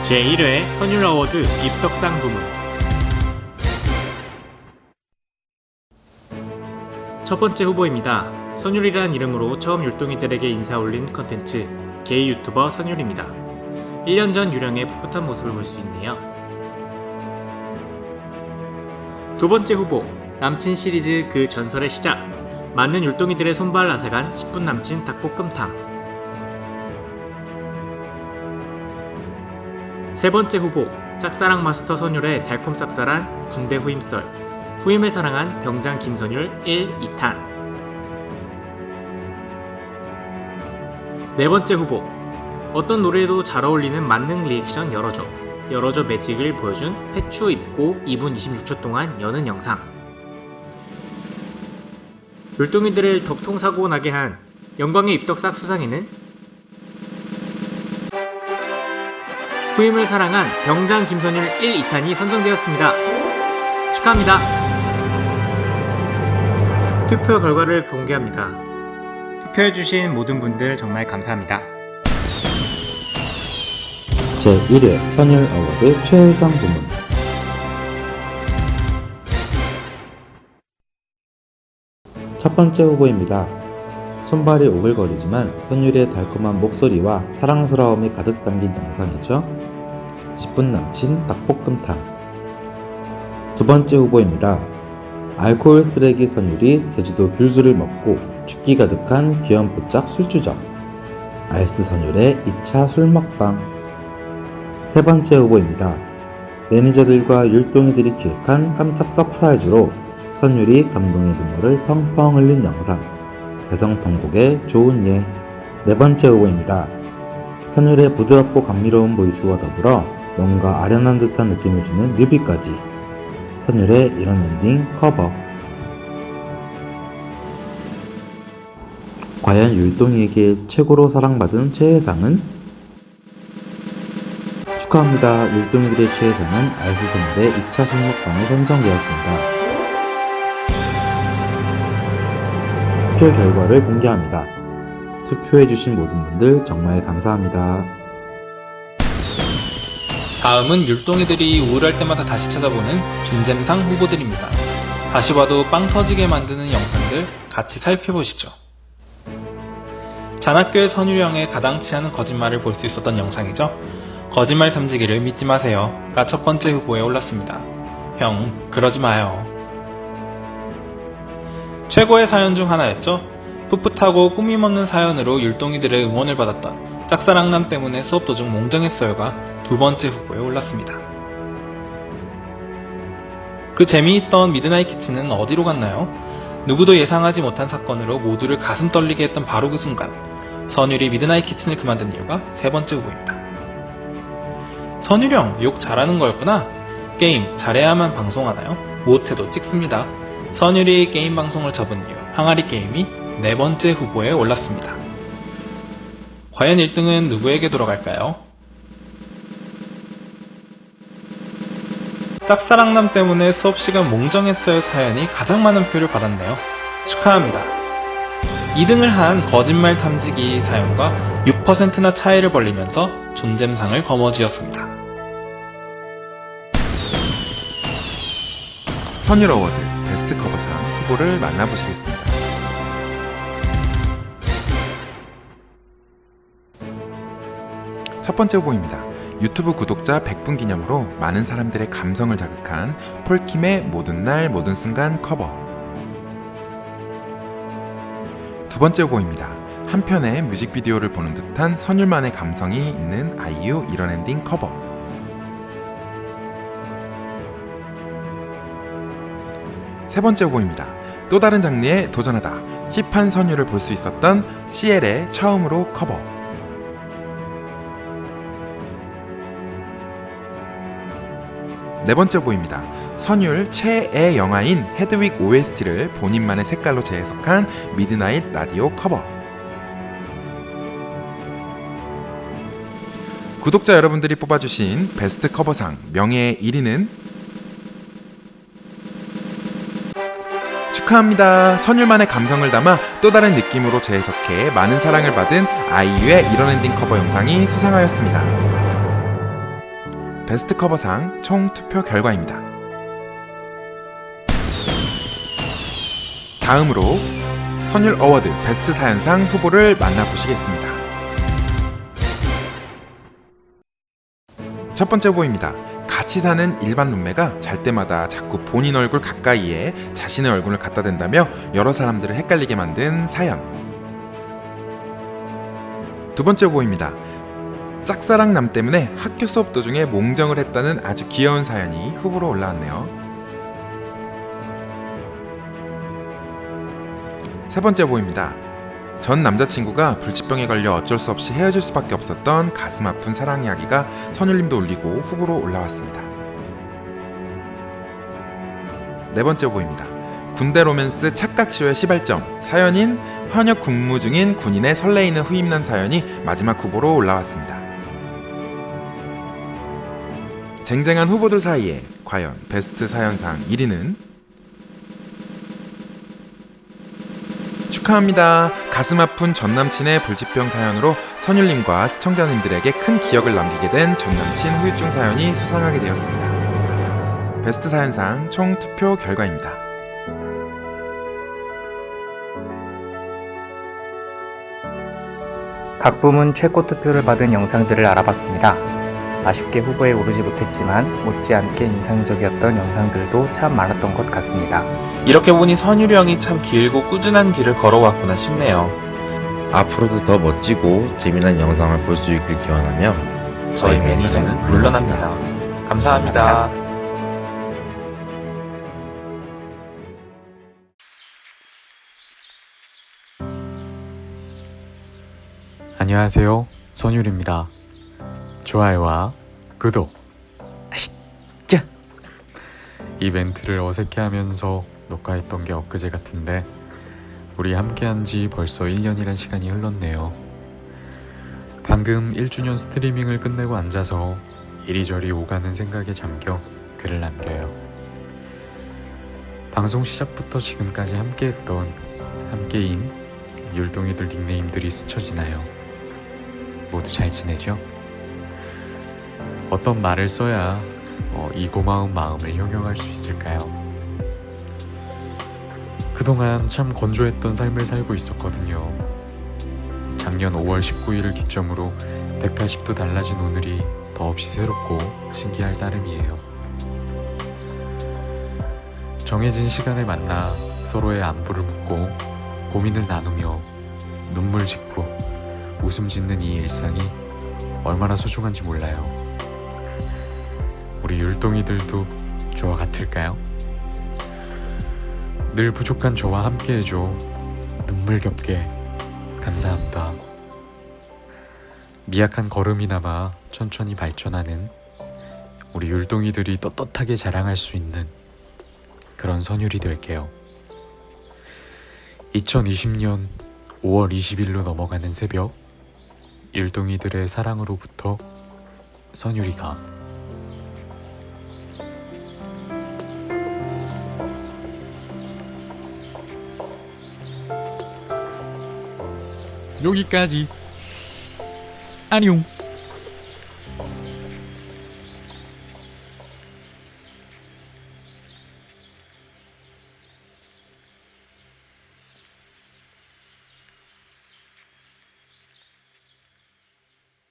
제1회 선율 어워드 입덕상 부문. 첫 번째 후보입니다. 선율이란 이름으로 처음 율동이들에게 인사 올린 컨텐츠 게이 유튜버 선율입니다. 1년 전 유령의 풋풋한 모습을 볼 수 있네요. 두 번째 후보, 남친 시리즈 그 전설의 시작, 많은 율동이들의 손발 앗아간 10분 남친 닭볶음탕. 세 번째 후보, 짝사랑 마스터 선율의 달콤 쌉쌀한 군대 후임썰, 후임을 사랑한 병장 김선율 1, 2탄. 네 번째 후보, 어떤 노래에도 잘 어울리는 만능 리액션 열어줘 매직을 보여준 패추 입고 2분 26초 동안 여는 영상. 율동이들을 덕통사고 나게 한 영광의 입덕상 수상에는 후임을 사랑한 병장 김선율 1, 2탄이 선정되었습니다. 축하합니다. 투표 결과를 공개합니다. 투표해주신 모든 분들 정말 감사합니다. 제1회 선율 어워드 최혜성 부문. 첫 번째 후보입니다. 손발이 오글거리지만 선율의 달콤한 목소리와 사랑스러움이 가득 담긴 영상이죠. 10분 남친 닭볶음탕. 두 번째 후보입니다. 알코올 쓰레기 선율이 제주도 귤술을 먹고 춥기 가득한 귀염뽀짝 술주정, 알스 선율의 2차 술 먹방. 세 번째 후보입니다. 매니저들과 율동이들이 기획한 깜짝 서프라이즈로 선율이 감동의 눈물을 펑펑 흘린 영상, 대성통곡의 좋은 예. 네 번째 후보입니다. 선율의 부드럽고 감미로운 보이스와 더불어 뭔가 아련한 듯한 느낌을 주는 뮤비까지, 선율의 이런 엔딩 커버. 과연 율동이에게 최고로 사랑받은 최애상은? 축하합니다. 율동이들의 최애상은 알스 선율의 2차 손목방이 선정되었습니다. 투표 결과를 공개합니다. 투표해주신 모든 분들 정말 감사합니다. 다음은 율동이들이 우울할 때마다 다시 찾아보는 준잼상 후보들입니다. 다시 봐도 빵 터지게 만드는 영상들 같이 살펴보시죠. 잔학교의 선율형의 가당치 않은 거짓말을 볼 수 있었던 영상이죠. 거짓말 탐지기를 믿지 마세요가 첫 번째 후보에 올랐습니다. 형, 그러지 마요. 최고의 사연 중 하나였죠. 풋풋하고 꾸밈없는 사연으로 율동이들의 응원을 받았던 짝사랑남 때문에 수업 도중 몽정했어요가 두 번째 후보에 올랐습니다. 그 재미있던 미드나잇 키친은 어디로 갔나요? 누구도 예상하지 못한 사건으로 모두를 가슴 떨리게 했던 바로 그 순간, 선율이 미드나잇 키친을 그만둔 이유가 세 번째 후보입니다. 선율 형, 욕 잘하는 거였구나. 게임 잘해야만 방송하나요? 못해도 찍습니다. 선율이 게임 방송을 접은 이유, 항아리 게임이 네 번째 후보에 올랐습니다. 과연 1등은 누구에게 돌아갈까요? 짝사랑남 때문에 수업시간 몽정했어요 사연이 가장 많은 표를 받았네요. 축하합니다. 2등을 한 거짓말 탐지기 사연과 6%나 차이를 벌리면서 존잼상을 거머쥐었습니다. 선율 어워드 베스트 커버상 후보를 만나보시겠습니다. 첫 번째 후보입니다. 유튜브 구독자 100분 기념으로 많은 사람들의 감성을 자극한 폴킴의 모든 날 모든 순간 커버. 두 번째 후보입니다. 한편의 뮤직비디오를 보는 듯한 선율만의 감성이 있는 아이유 이런 엔딩 커버. 세 번째 후보입니다. 또 다른 장르에 도전하다 힙한 선율을 볼 수 있었던 CL의 처음으로 커버. 네 번째 후보입니다. 선율 최애 영화인 헤드윅 OST를 본인만의 색깔로 재해석한 미드나잇 라디오 커버. 구독자 여러분들이 뽑아주신 베스트 커버상 명예의 1위는 축하합니다. 선율만의 감성을 담아 또 다른 느낌으로 재해석해 많은 사랑을 받은 아이유의 이런 엔딩 커버 영상이 수상하였습니다. 베스트 커버상 총 투표 결과입니다. 다음으로 선율 어워드 베스트 사연상 후보를 만나보시겠습니다. 첫 번째 후보입니다. 같이 사는 일반 룸메가 잘 때마다 자꾸 본인 얼굴 가까이에 자신의 얼굴을 갖다 댄다며 여러 사람들을 헷갈리게 만든 사연. 두 번째 후보입니다. 짝사랑남 때문에 학교 수업 도중에 몽정을 했다는 아주 귀여운 사연이 후보로 올라왔네요. 세 번째 후보입니다. 전 남자친구가 불치병에 걸려 어쩔 수 없이 헤어질 수밖에 없었던 가슴 아픈 사랑 이야기가 선율님도 올리고 후보로 올라왔습니다. 네 번째 후보입니다. 군대 로맨스 착각쇼의 시발점, 사연인 현역 근무 중인 군인의 설레이는 후임난 사연이 마지막 후보로 올라왔습니다. 쟁쟁한 후보들 사이에 과연 베스트 사연상 1위는? 축하합니다. 가슴 아픈 전남친의 불치병 사연으로 선율님과 시청자님들에게 큰 기억을 남기게 된 전남친 후유증 사연이 수상하게 되었습니다. 베스트 사연상 총 투표 결과입니다. 각 부문 최고 투표를 받은 영상들을 알아봤습니다. 아쉽게 후보에 오르지 못했지만 못지않게 인상적이었던 영상들도 참 많았던 것 같습니다. 이렇게 보니 선율이 형이 참 길고 꾸준한 길을 걸어왔구나 싶네요. 앞으로도 더 멋지고 재미난 영상을 볼 수 있길 기원하며 저희 매니저는 물러납니다. 감사합니다. 안녕하세요. 선율입니다. 좋아요와 구독. 아시죠? 이벤트를 어색해하면서 녹화했던 게 엊그제 같은데 우리 함께한 지 벌써 1년이란 시간이 흘렀네요. 방금 1주년 스트리밍을 끝내고 앉아서 이리저리 오가는 생각에 잠겨 글을 남겨요. 방송 시작부터 지금까지 함께했던 함께인 율동이들 닉네임들이 스쳐지나요? 모두 잘 지내죠? 어떤 말을 써야 이 고마운 마음을 형용할 수 있을까요? 그동안 참 건조했던 삶을 살고 있었거든요. 작년 5월 19일을 기점으로 180도 달라진 오늘이 더없이 새롭고 신기할 따름이에요. 정해진 시간에 만나 서로의 안부를 묻고 고민을 나누며 눈물 짓고 웃음 짓는 이 일상이 얼마나 소중한지 몰라요. 우리 율동이들도 저와 같을까요? 늘 부족한 저와 함께해줘. 눈물겹게 감사합니다. 미약한 걸음이나마 천천히 발전하는 우리 율동이들이 떳떳하게 자랑할 수 있는 그런 선율이 될게요. 2020년 5월 20일로 넘어가는 새벽, 율동이들의 사랑으로부터 선율이가 여기까지. 안녕.